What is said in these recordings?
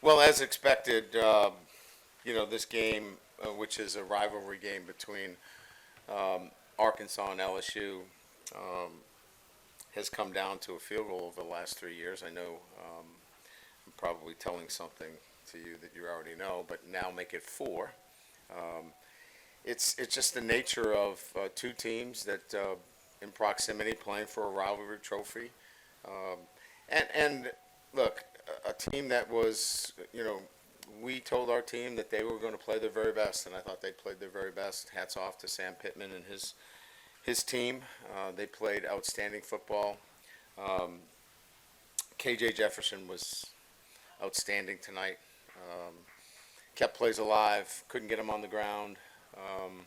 Well, as expected, this game, which is a rivalry game between Arkansas and LSU, um, has come down to a field goal over the last 3 years. I know I'm probably telling something to you that you already know, but now make it four. Um, it's just the nature of two teams that in proximity playing for a rivalry trophy. Um, and look, a team that was, we told our team that they were going to play their very best, and I thought they played their very best. Hats off to Sam Pittman and his team. They played outstanding football. Um, KJ Jefferson was outstanding tonight. Um, Kept plays alive. Couldn't get him on the ground. Um,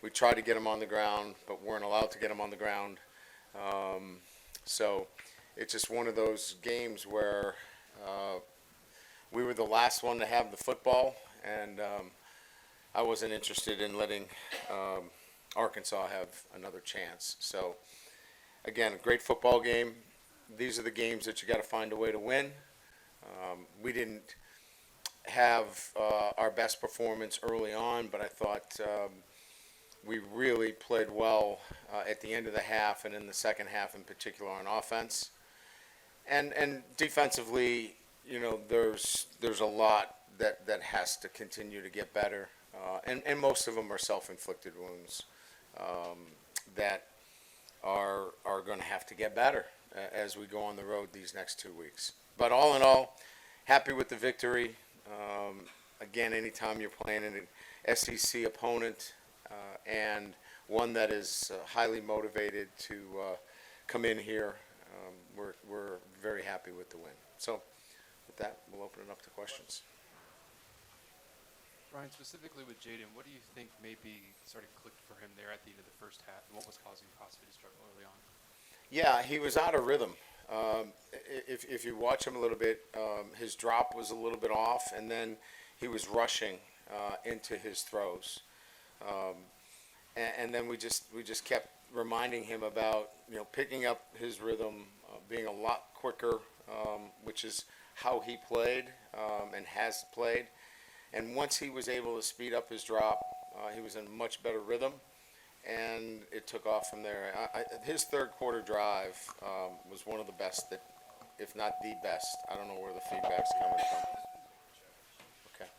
we tried to get him on the ground, but weren't allowed to get him on the ground. So it's just one of those games where uh, we were the last one to have the football, and I wasn't interested in letting um, Arkansas have another chance. So again, a great football game. These are the games that you got to find a way to win. We didn't have our best performance early on, but I thought we really played well at the end of the half and in the second half in particular on offense. And defensively, there's a lot that has to continue to get better, and most of them are self-inflicted wounds that are going to have to get better as we go on the road these next 2 weeks. But all in all, happy with the victory. Again, anytime you're playing an SEC opponent and one that is highly motivated to come in here, we're very happy with the win. So with that, we'll open it up to questions. Ryan, specifically with Jaden, what do you think maybe sort of clicked for him there at the end of the first half, and what was causing possibly to struggle early on? Yeah, he was out of rhythm. If you watch him a little bit, his drop was a little bit off, and then he was rushing into his throws, and then we just kept reminding him about picking up his rhythm, being a lot quicker, which is how he played and has played. And once he was able to speed up his drop, he was in much better rhythm, and it took off from there. His third quarter drive was one of the best, that, if not the best. I don't know where the feedback's coming from. Okay.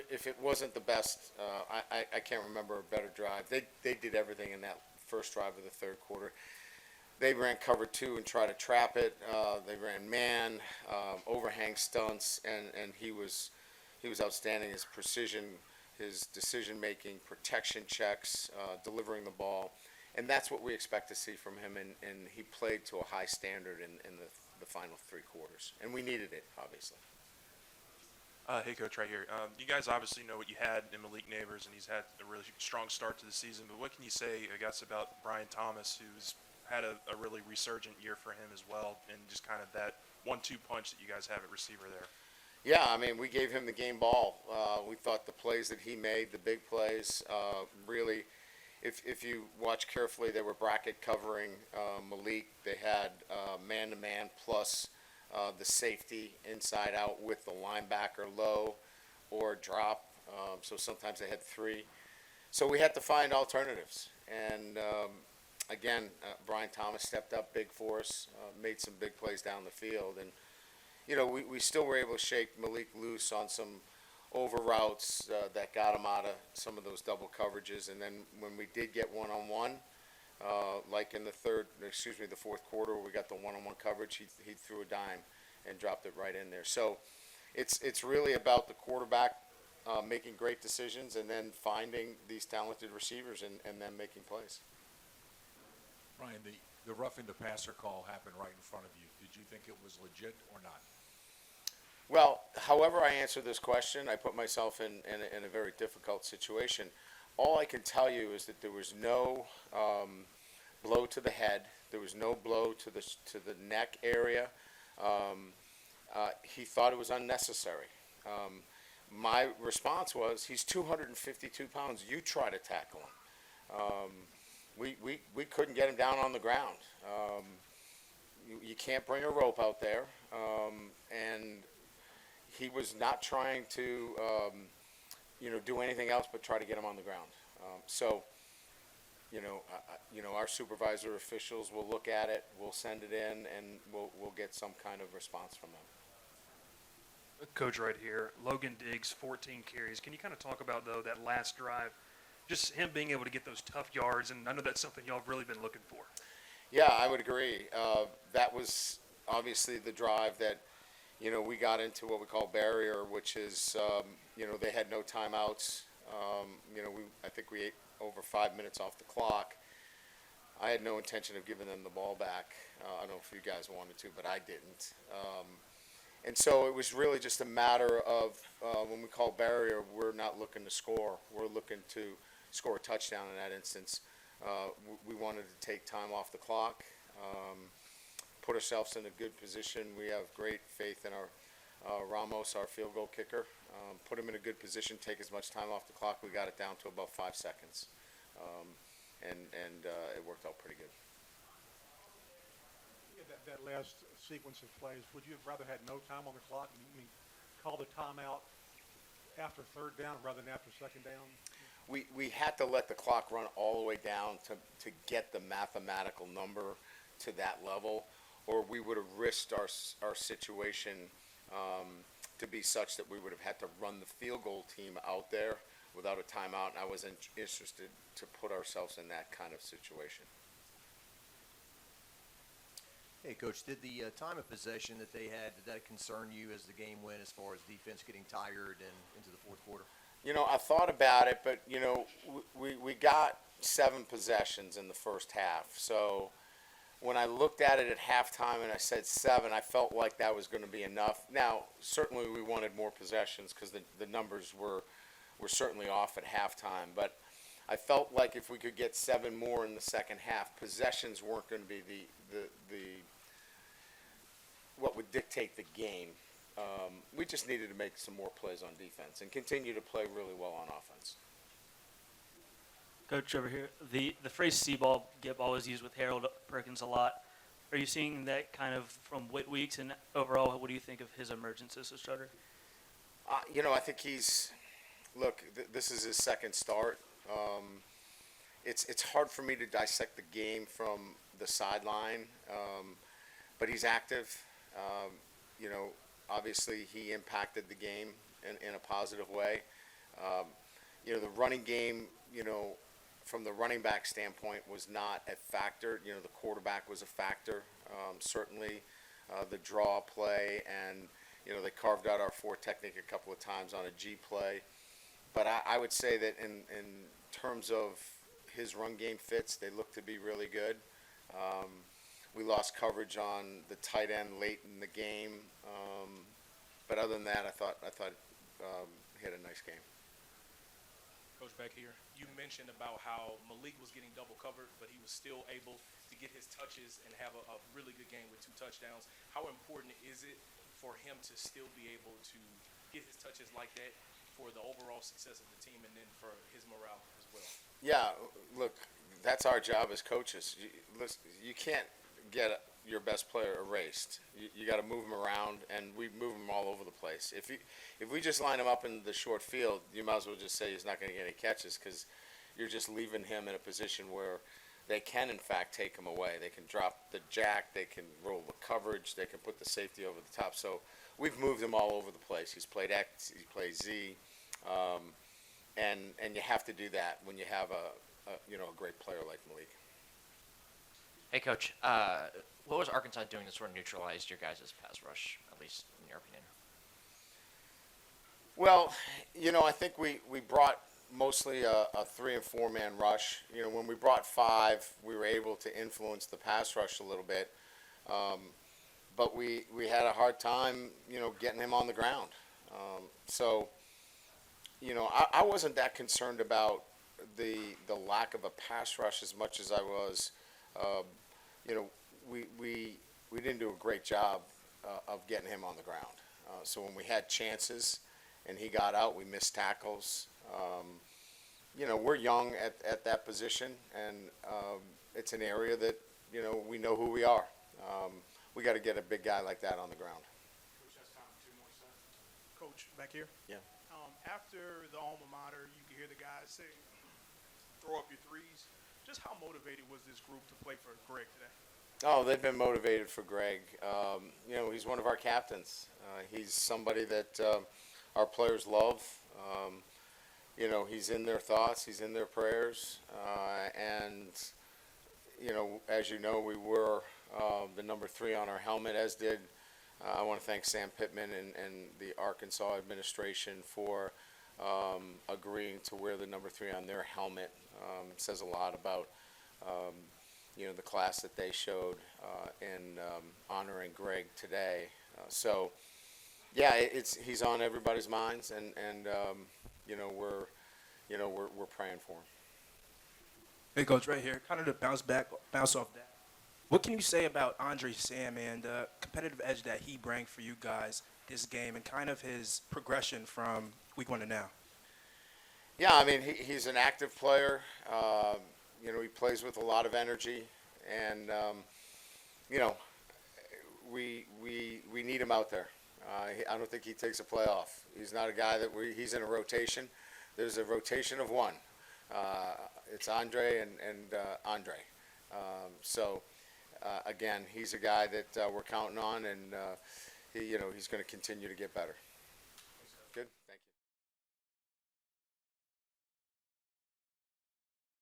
If it wasn't the best, I can't remember a better drive. They did everything in that first drive of the third quarter. They ran cover two and tried to trap it. They ran man, overhang stunts, and he was outstanding. His precision, his decision-making, protection checks, delivering the ball. And that's what we expect to see from him, and he played to a high standard in the final three quarters. And we needed it, obviously. Hey, Coach, right here. You guys obviously know what you had in Malik Neighbors, and he's had a really strong start to the season. But what can you say, I guess, about Brian Thomas, who's had a really resurgent year for him as well, and just kind of that 1-2 punch that you guys have at receiver there? Yeah, I mean, we gave him the game ball. We thought the plays that he made, the big plays, really, if you watch carefully, they were bracket covering Malik. They had man-to-man plus the safety inside out with the linebacker low or drop. So sometimes they had three. So we had to find alternatives. And again, Brian Thomas stepped up big for us, made some big plays down the field. And we still were able to shake Malik loose on some over routes that got him out of some of those double coverages. And then when we did get one-on-one, like in the fourth quarter, where we got the one-on-one coverage, he threw a dime and dropped it right in there. So it's really about the quarterback making great decisions and then finding these talented receivers and then making plays. Ryan, the roughing the passer call happened right in front of you. Did you think it was legit or not? Well, however I answer this question, I put myself in a very difficult situation. All I can tell you is that there was no blow to the head. There was no blow to the neck area. He thought it was unnecessary. My response was, he's 252 pounds. You try to tackle him. We couldn't get him down on the ground. You can't bring a rope out there. And he was not trying to, do anything else but try to get him on the ground. So, our supervisor officials will look at it, we'll send it in, and we'll get some kind of response from them. Coach right here, Logan Diggs, 14 carries. Can you kind of talk about, though, that last drive, just him being able to get those tough yards, and I know that's something y'all have really been looking for. Yeah, I would agree. That was obviously the drive that, we got into what we call barrier, which is, they had no timeouts. I think we ate over 5 minutes off the clock. I had no intention of giving them the ball back. I don't know if you guys wanted to, but I didn't. And so it was really just a matter of, when we call barrier, we're not looking to score. We're looking to score a touchdown in that instance. We wanted to take time off the clock, put ourselves in a good position. We have great faith in our Ramos, our field goal kicker. Put him in a good position, take as much time off the clock. We got it down to about 5 seconds. And it worked out pretty good. Yeah, that last sequence of plays, would you have rather had no time on the clock? I mean, call the timeout after third down rather than after second down? We had to let the clock run all the way down to get the mathematical number to that level, or we would have risked our situation to be such that we would have had to run the field goal team out there without a timeout, and I wasn't interested to put ourselves in that kind of situation. Hey, Coach, did the time of possession that they had, did that concern you as the game went as far as defense getting tired and into the fourth quarter? I thought about it, but, we got 7 possessions in the first half. So when I looked at it at halftime and I said 7, I felt like that was going to be enough. Now, certainly we wanted more possessions because the numbers were certainly off at halftime. But I felt like if we could get 7 more in the second half, possessions weren't going to be the what would dictate the game. We just needed to make some more plays on defense and continue to play really well on offense. Coach, over here, the phrase "C-ball" get always used with Harold Perkins a lot. Are you seeing that kind of from Whit Weeks, and overall, what do you think of his emergence as a starter? I think this is his second start. It's hard for me to dissect the game from the sideline, but he's active. Obviously he impacted the game in a positive way. The running game, from the running back standpoint was not a factor. The quarterback was a factor. Certainly the draw play, and, they carved out our 4 technique a couple of times on a G play. But I would say that in terms of his run game fits, they look to be really good. We lost coverage on the tight end late in the game. But other than that, I thought he had a nice game. Coach, back here, you mentioned about how Malik was getting double covered, but he was still able to get his touches and have a really good game with 2 touchdowns. How important is it for him to still be able to get his touches like that for the overall success of the team and then for his morale as well? Yeah, look, that's our job as coaches. You can't get your best player erased. You got to move him around, and we move him all over the place. If we just line him up in the short field, you might as well just say he's not going to get any catches, because you're just leaving him in a position where they can, in fact, take him away. They can drop the jack, they can roll the coverage, they can put the safety over the top. So we've moved him all over the place. He's played X, he plays Z, and you have to do that when you have a great player like Malik. Hey, Coach, what was Arkansas doing to sort of neutralize your guys' pass rush, at least in your opinion? Well, I think we brought mostly a 3 and 4 man rush. When we brought 5, we were able to influence the pass rush a little bit. But we had a hard time, getting him on the ground. I wasn't that concerned about the lack of a pass rush as much as I was, we didn't do a great job of getting him on the ground. So when we had chances and he got out, we missed tackles. We're young at that position, and it's an area that, we know who we are. We got to get a big guy like that on the ground. Coach, back here. Yeah. After the alma mater, you can hear the guys say, throw up your threes. Just how motivated was this group to play for Greg today? Oh, they've been motivated for Greg. You know, he's one of our captains. He's somebody that our players love. You know, he's in their thoughts, he's in their prayers, and you know, as you know, we were the number 3 on our helmet, as did. I want to thank Sam Pittman and the Arkansas administration for agreeing to wear the number 3 on their helmet. It says a lot about you know, the class that they showed in honoring Greg today. So, yeah, he's on everybody's minds, and you know, we're praying for him. Hey, Coach, right here. Kind of to bounce off that. What can you say about Andre Sam and the competitive edge that he bring for you guys this game, and kind of his progression from week 1 to now? Yeah, I mean, he's an active player. You know, he plays with a lot of energy, and you know, we need him out there. I don't think he takes a play off. He's not a guy that he's in a rotation. There's a rotation of one. It's Andre and Andre. So again, he's a guy that we're counting on, and he, you know, he's going to continue to get better.